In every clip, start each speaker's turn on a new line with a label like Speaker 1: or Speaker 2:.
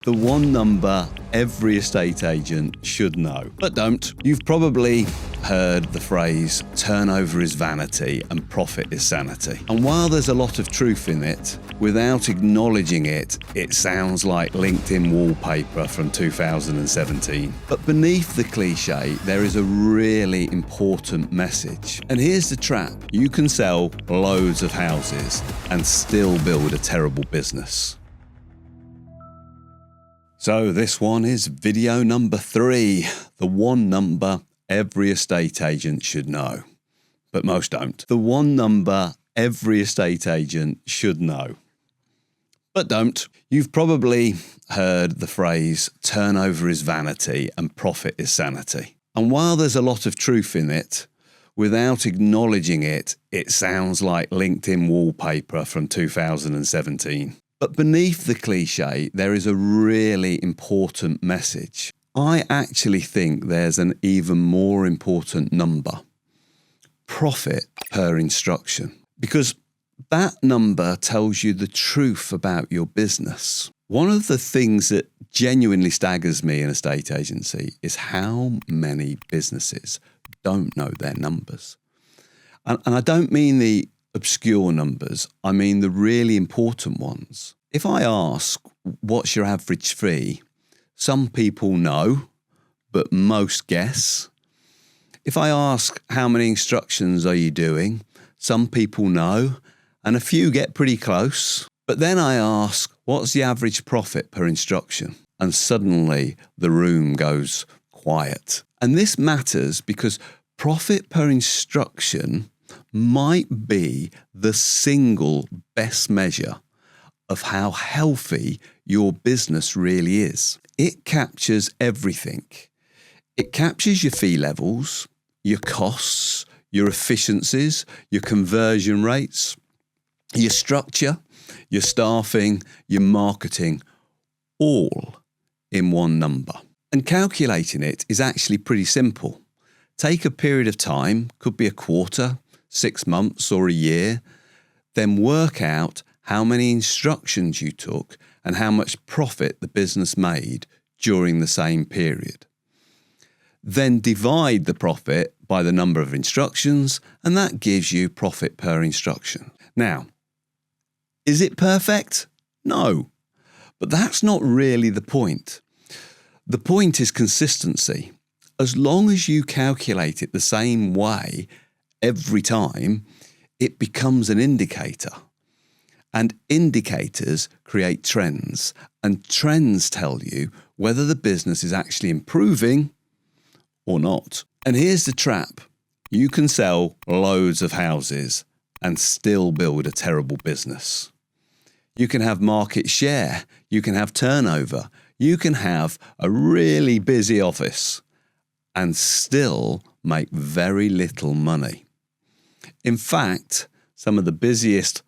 Speaker 1: The one number every estate agent should know, but don't. You've probably heard the phrase, turnover is vanity and profit is sanity. And while there's a lot of truth in it, without acknowledging it, it sounds like LinkedIn wallpaper from 2017. But beneath the cliche, there is a really important message. And here's the trap. You can sell loads of houses and still build a terrible business. So this one is video number 3, the one number every estate agent should know, but most don't. The one number every estate agent should know, but don't. You've probably heard the phrase, turnover is vanity and profit is sanity. And while there's a lot of truth in it, without acknowledging it, it sounds like LinkedIn wallpaper from 2017. But beneath the cliche, there is a really important message. I actually think there's an even more important number, profit per instruction, because that number tells you the truth about your business. One of the things that genuinely staggers me in a estate agency is how many businesses don't know their numbers. And I don't mean the obscure numbers, I mean the really important ones. If I ask, what's your average fee? Some people know, but most guess. If I ask, how many instructions are you doing? Some people know, and a few get pretty close. But then I ask, what's the average profit per instruction? And suddenly the room goes quiet. And this matters because profit per instruction might be the single best measure of how healthy your business really is. It captures everything. It captures your fee levels, your costs, your efficiencies, your conversion rates, your structure, your staffing, your marketing, all in one number. And calculating it is actually pretty simple. Take a period of time, could be a quarter, 6 months or a year, then work out how many instructions you took and how much profit the business made during the same period. Then divide the profit by the number of instructions, and that gives you profit per instruction. Now, is it perfect? No, but that's not really the point. The point is consistency. As long as you calculate it the same way every time, it becomes an indicator. And indicators create trends, and trends tell you whether the business is actually improving or not. And here's the trap. You can sell loads of houses and still build a terrible business. You can have market share, you can have turnover, you can have a really busy office and still make very little money. In fact, some of the busiest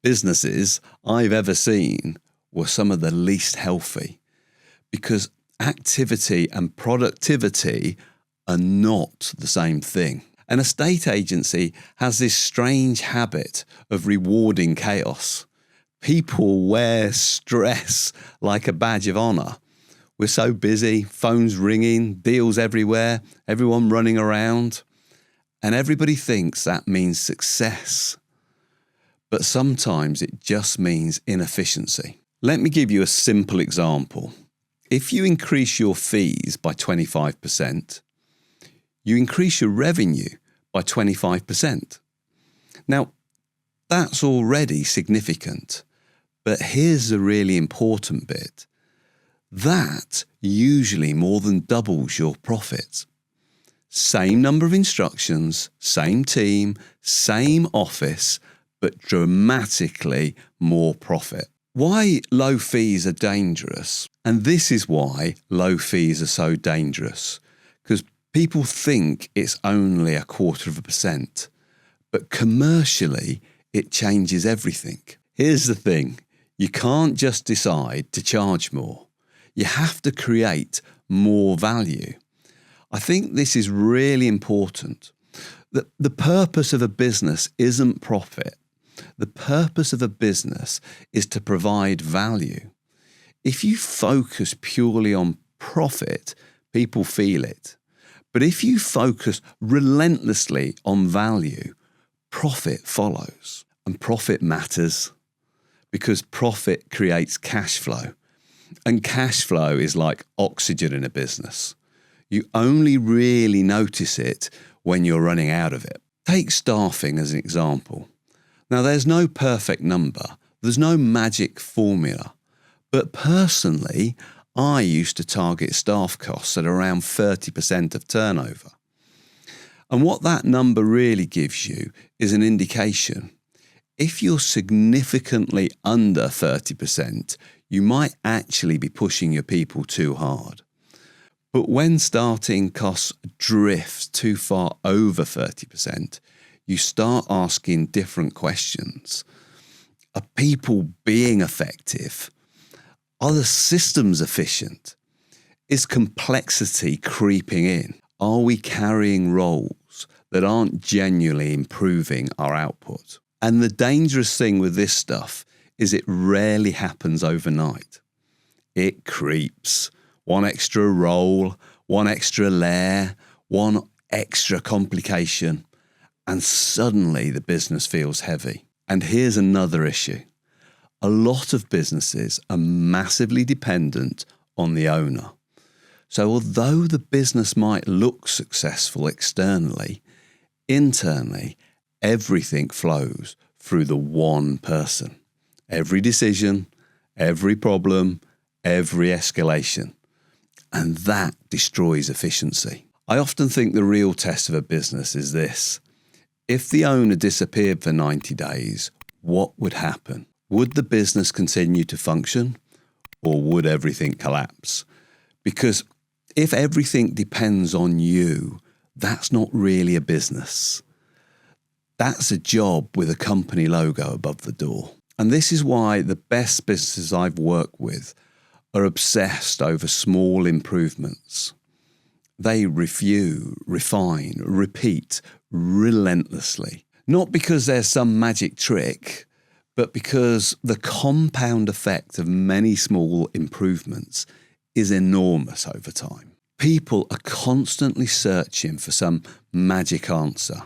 Speaker 1: businesses I've ever seen were some of the least healthy because activity and productivity are not the same thing. An estate agency has this strange habit of rewarding chaos. People wear stress like a badge of honor. We're so busy, phones ringing, deals everywhere, everyone running around, and everybody thinks that means success. But sometimes it just means inefficiency. Let me give you a simple example. If you increase your fees by 25%, you increase your revenue by 25%. Now, that's already significant, but here's the really important bit. That usually more than doubles your profit. Same number of instructions, same team, same office, but dramatically more profit. Why low fees are dangerous, and this is why low fees are so dangerous, because people think it's only 0.25%, but commercially it changes everything. Here's the thing, you can't just decide to charge more. You have to create more value. I think this is really important. The purpose of a business isn't profit. The purpose of a business is to provide value. If you focus purely on profit, people feel it. But if you focus relentlessly on value, profit follows. And profit matters because profit creates cash flow. And cash flow is like oxygen in a business. You only really notice it when you're running out of it. Take staffing as an example. Now, there's no perfect number. There's no magic formula. But personally, I used to target staff costs at around 30% of turnover. And what that number really gives you is an indication. If you're significantly under 30%, you might actually be pushing your people too hard. But when starting costs drift too far over 30%, you start asking different questions. Are people being effective? Are the systems efficient? Is complexity creeping in? Are we carrying roles that aren't genuinely improving our output? And the dangerous thing with this stuff is it rarely happens overnight. It creeps. One extra role, one extra layer, one extra complication, and suddenly the business feels heavy. And here's another issue. A lot of businesses are massively dependent on the owner. So although the business might look successful externally, internally, everything flows through the one person. Every decision, every problem, every escalation. And that destroys efficiency. I often think the real test of a business is this. If the owner disappeared for 90 days, what would happen? Would the business continue to function, or would everything collapse? Because if everything depends on you, that's not really a business. That's a job with a company logo above the door. And this is why the best businesses I've worked with are obsessed over small improvements. They review, refine, repeat relentlessly. Not because there's some magic trick, but because the compound effect of many small improvements is enormous over time. People are constantly searching for some magic answer,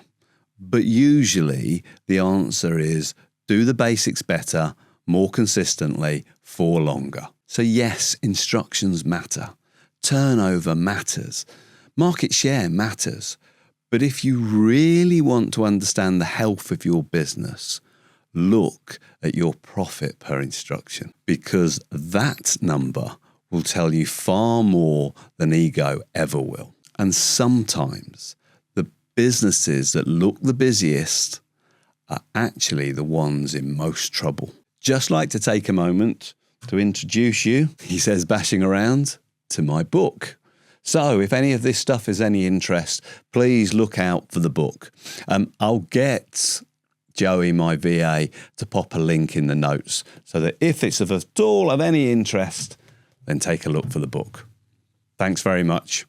Speaker 1: but usually the answer is do the basics better, more consistently, for longer. So yes, instructions matter. Turnover matters. Market share matters. But if you really want to understand the health of your business, look at your profit per instruction, because that number will tell you far more than ego ever will. And sometimes the businesses that look the busiest are actually the ones in most trouble. Just like to take a moment to introduce you, he says, bashing around, to my book. So if any of this stuff is any interest, please look out for the book. I'll get Joey, my VA, to pop a link in the notes so that if it's at all of any interest, then take a look for the book. Thanks very much.